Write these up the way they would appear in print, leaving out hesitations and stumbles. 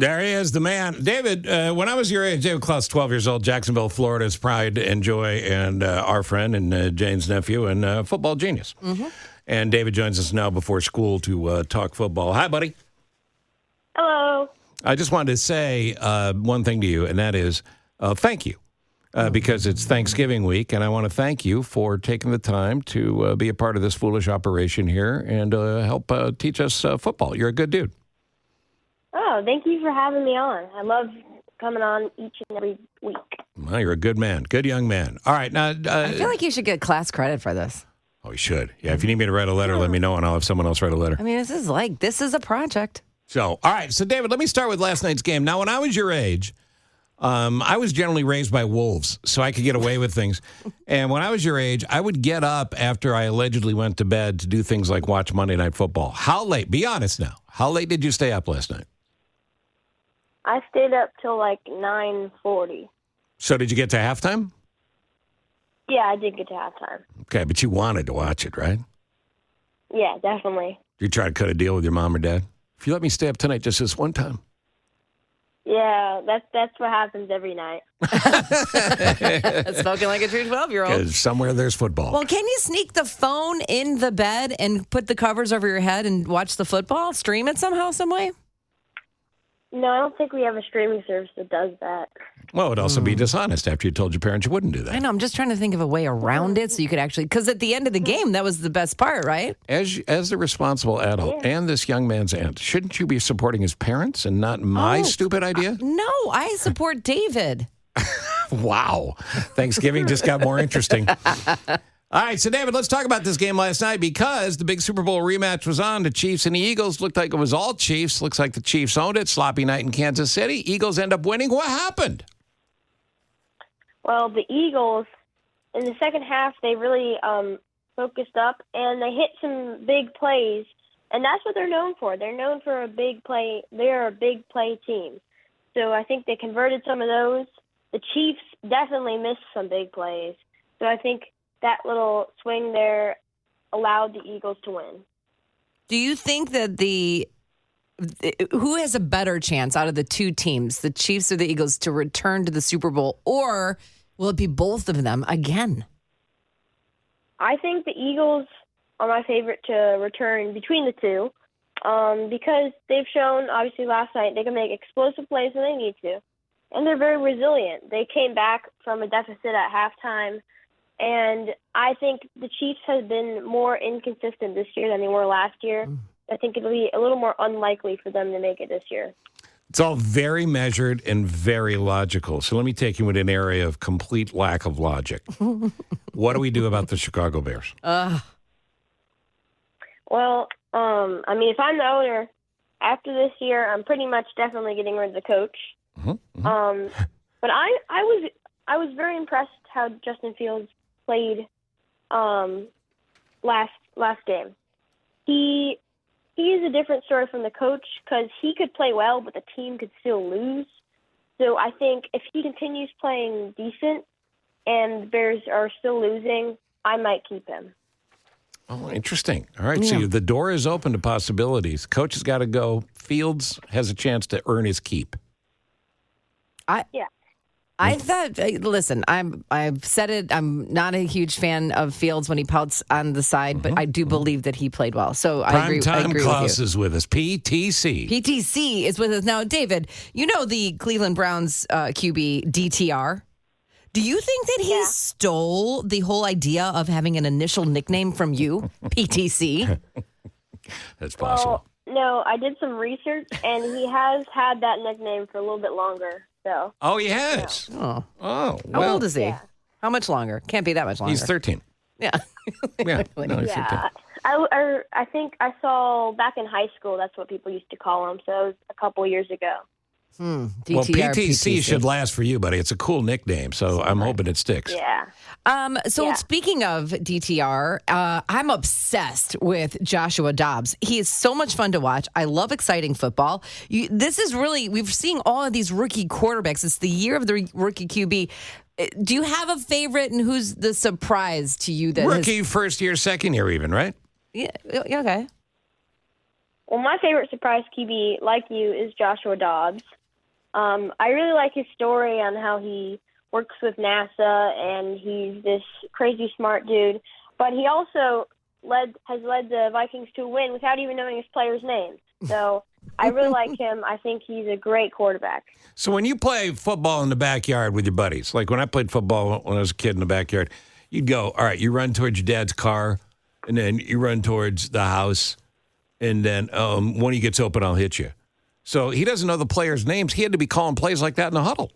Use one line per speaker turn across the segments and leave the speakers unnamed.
There he is, the man. David, when I was your age, David Clauss, 12 years old, Jacksonville, Florida's pride and joy, and our friend and Jane's nephew, and football genius. Mm-hmm. And David joins us now before school to talk football. Hi, buddy.
Hello.
I just wanted to say one thing to you, and that is thank you. Because it's Thanksgiving week, and I want to thank you for taking the time to be a part of this foolish operation here and help teach us football. You're a good dude.
Oh, thank you for having me on. I love coming on each and every week.
Well, you're a good man, good young man. All right, now
I feel like you should get class credit for this.
Oh, you should. Yeah, if you need me to write a letter, let me know, and I'll have someone else write a letter.
I mean, this is a project.
So, all right. So, David, let me start with last night's game. Now, when I was your age, I was generally raised by wolves, so I could get away with things. And when I was your age, I would get up after I allegedly went to bed to do things like watch Monday Night Football. How late? Be honest now. How late did you stay up last night?
I stayed up till like 9:40.
So, did you get to halftime?
Yeah, I did get to halftime.
Okay, but you wanted to watch it, right?
Yeah, definitely.
You try to cut a deal with your mom or dad? If you let me stay up tonight just this one time.
Yeah, that's what happens every night.
Spoken like a true 12-year-old.
Because somewhere there's football.
Well, can you sneak the phone in the bed and put the covers over your head and watch the football? Stream it somehow, some way?
No, I don't think we have a streaming service that does that.
Well, it would also be dishonest after you told your parents you wouldn't do that.
I know. I'm just trying to think of a way around it so you could actually... Because at the end of the game, that was the best part, right?
As the responsible adult and this young man's aunt, shouldn't you be supporting his parents and not my stupid idea?
No, I support David.
Wow. Thanksgiving just got more interesting. All right, so David, let's talk about this game last night because the big Super Bowl rematch was on. The Chiefs and the Eagles looked like it was all Chiefs. Looks like the Chiefs owned it. Sloppy night in Kansas City. Eagles end up winning. What happened?
Well, the Eagles, in the second half, they really focused up, and they hit some big plays, and that's what they're known for. They're known for a big play. They're a big play team. So I think they converted some of those. The Chiefs definitely missed some big plays. So I think that little swing there allowed the Eagles to win.
Do you think that who has a better chance out of the two teams, the Chiefs or the Eagles, to return to the Super Bowl, or will it be both of them again?
I think the Eagles are my favorite to return between the two because they've shown, obviously, last night they can make explosive plays when they need to, and they're very resilient. They came back from a deficit at halftime, and I think the Chiefs have been more inconsistent this year than they were last year. I think it'll be a little more unlikely for them to make it this year.
It's all very measured and very logical. So let me take you into an area of complete lack of logic. What do we do about the Chicago Bears?
Well, I mean, if I'm the owner, after this year, I'm pretty much definitely getting rid of the coach. But I was very impressed how Justin Fields played last game. He is a different story from the coach because he could play well, but the team could still lose. So I think if he continues playing decent and the Bears are still losing, I might keep him.
Oh, interesting. All right, so the door is open to possibilities. Coach has got to go. Fields has a chance to earn his keep.
I thought, listen, I've said it. I'm not a huge fan of Fields when he pouts on the side, but I do believe that he played well. So I agree
Clauss
with you.
is with us. PTC.
PTC is with us now. David, you know the Cleveland Browns QB DTR. Do you think that he stole the whole idea of having an initial nickname from you, PTC?
That's possible.
Well, no, I did some research, and he has had that nickname for a little bit longer. So.
Oh, he has?
Yeah.
Oh.
How old is he? Yeah. How much longer? Can't be that much longer.
He's 13.
Yeah.
No, he's 13.
I think I saw back in high school, that's what people used to call him. So it was a couple years ago.
DTR,
well, PTC should last for you, buddy. It's a cool nickname, so I'm hoping it sticks.
Yeah.
Speaking of DTR, I'm obsessed with Joshua Dobbs. He is so much fun to watch. I love exciting football. This is really, we've seen all of these rookie quarterbacks. It's the year of the rookie QB. Do you have a favorite, and who's the surprise to you? That
rookie, first year, second year even, right?
Yeah, okay.
Well, my favorite surprise QB, like you, is Joshua Dobbs. I really like his story on how he works with NASA, and he's this crazy smart dude. But he also has led the Vikings to a win without even knowing his players' names. So I really like him. I think he's a great quarterback.
So when you play football in the backyard with your buddies, like when I played football when I was a kid in the backyard, you'd go, all right, you run towards your dad's car, and then you run towards the house, and then when he gets open, I'll hit you. So he doesn't know the players' names. He had to be calling plays like that in the huddle.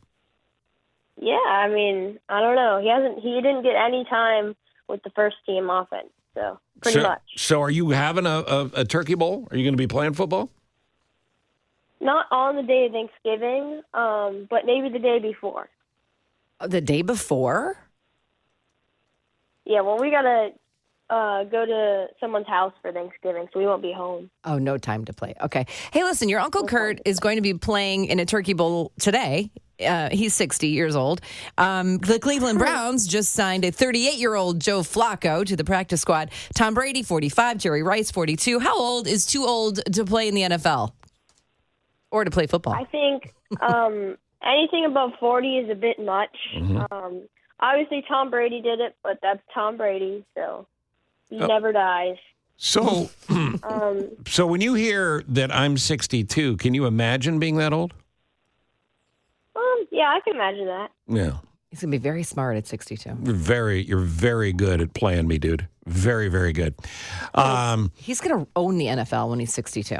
Yeah, I mean, I don't know. He didn't get any time with the first team offense, so pretty much.
So are you having a turkey bowl? Are you going to be playing football?
Not on the day of Thanksgiving, but maybe the day before.
The day before?
Yeah, well, we got to go to someone's house for Thanksgiving, so we won't be home.
Oh, no time to play. Okay. Hey, listen, your Uncle Kurt is going to be playing in a turkey bowl today. He's 60 years old. The Cleveland Browns just signed a 38-year-old Joe Flacco to the practice squad. Tom Brady, 45. Jerry Rice, 42. How old is too old to play in the NFL or to play football?
I think anything above 40 is a bit much. Mm-hmm. Obviously, Tom Brady did it, but that's Tom Brady, so he never dies.
So, so when you hear that I'm 62, can you imagine being that old?
Yeah, I can imagine that.
Yeah.
He's going to be very smart at 62.
You're very good at playing me, dude. Very, very good.
He's going to own the NFL when he's 62.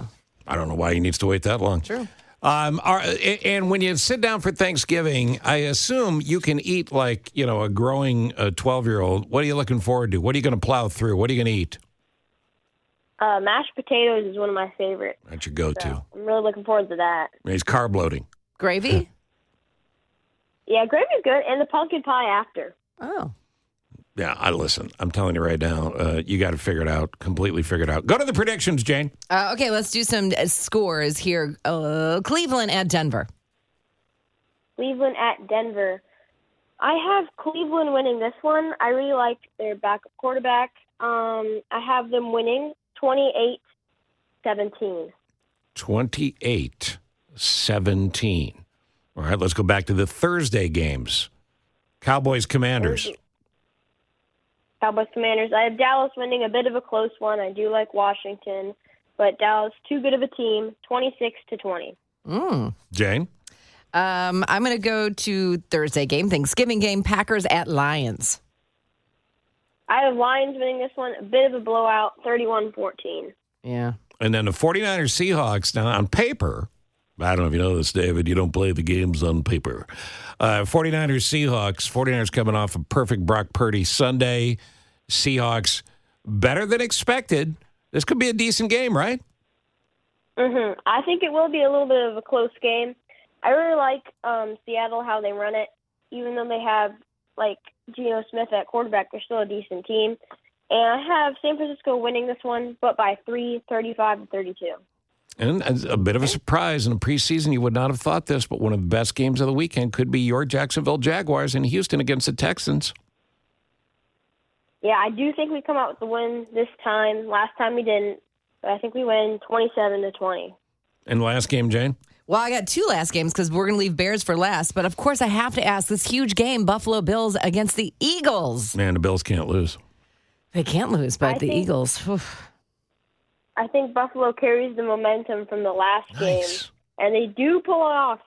I don't know why he needs to wait that long.
True.
And when you sit down for Thanksgiving, I assume you can eat like, a growing 12-year-old. What are you looking forward to? What are you going to plow through? What are you going to eat?
Mashed potatoes is one of my favorites.
That's your go-to.
So I'm really looking forward to that.
He's carb loading.
Gravy?
Yeah, gravy's good, and the pumpkin pie after.
Oh.
Yeah, listen, I'm telling you right now, you got to figure it out, completely figure it out. Go to the predictions, Jane.
Okay, let's do some scores here. Cleveland at Denver.
Cleveland at Denver. I have Cleveland winning this one. I really like their backup quarterback. I have them winning 28-17.
28-17. All right, let's go back to the Thursday games. Cowboys-Commanders.
Cowboys-Commanders. I have Dallas winning a bit of a close one. I do like Washington, but Dallas, too good of a team, 26-20.
Jane?
I'm going to go to Thursday game, Thanksgiving game, Packers at Lions.
I have Lions winning this one, a bit of a blowout, 31-14.
Yeah.
And then the 49ers-Seahawks, now on paper, I don't know if you know this, David, you don't play the games on paper. 49ers-Seahawks, 49ers coming off a perfect Brock Purdy Sunday. Seahawks better than expected. This could be a decent game, right?
Mm-hmm. I think it will be a little bit of a close game. I really like Seattle, how they run it. Even though they have, Geno Smith at quarterback, they're still a decent team. And I have San Francisco winning this one, but by 3, 35-32.
And a bit of a surprise in the preseason, you would not have thought this, but one of the best games of the weekend could be your Jacksonville Jaguars in Houston against the Texans.
Yeah, I do think we come out with the win this time. Last time we didn't, but I think we win 27-20.
And last game, Jane?
Well, I got two last games because we're going to leave Bears for last. But, of course, I have to ask this huge game, Buffalo Bills against the Eagles.
Man, the Bills can't lose.
They can't lose, but the Eagles.
I think Buffalo carries the momentum from the last game, and they do pull it off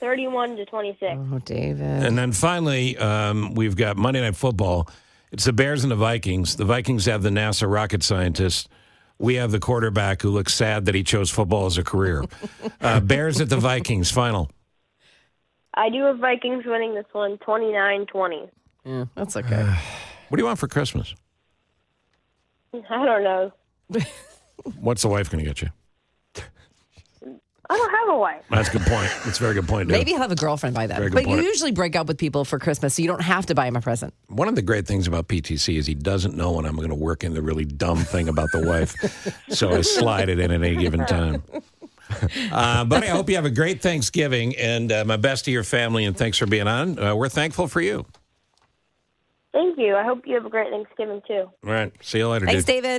31-26.
Oh, David.
And then finally, we've got Monday Night Football. It's the Bears and the Vikings. The Vikings have the NASA rocket scientist. We have the quarterback who looks sad that he chose football as a career. Bears at the Vikings, final.
I do have Vikings winning this one, 29-20.
Yeah, that's okay.
What do you want for Christmas?
I don't know.
What's the wife going to get you?
I don't have a wife.
That's a good point. That's a very good point, dude.
Maybe you'll have a girlfriend by then. But you usually break up with people for Christmas, so you don't have to buy them a present.
One of the great things about PTC is he doesn't know when I'm going to work in the really dumb thing about the wife. So I slide it in at any given time. Buddy, I hope you have a great Thanksgiving, and my best to your family, and thanks for being on. We're thankful for you.
Thank you. I hope you have a great Thanksgiving, too.
All right. See you later,
Thanks,
dude.
David.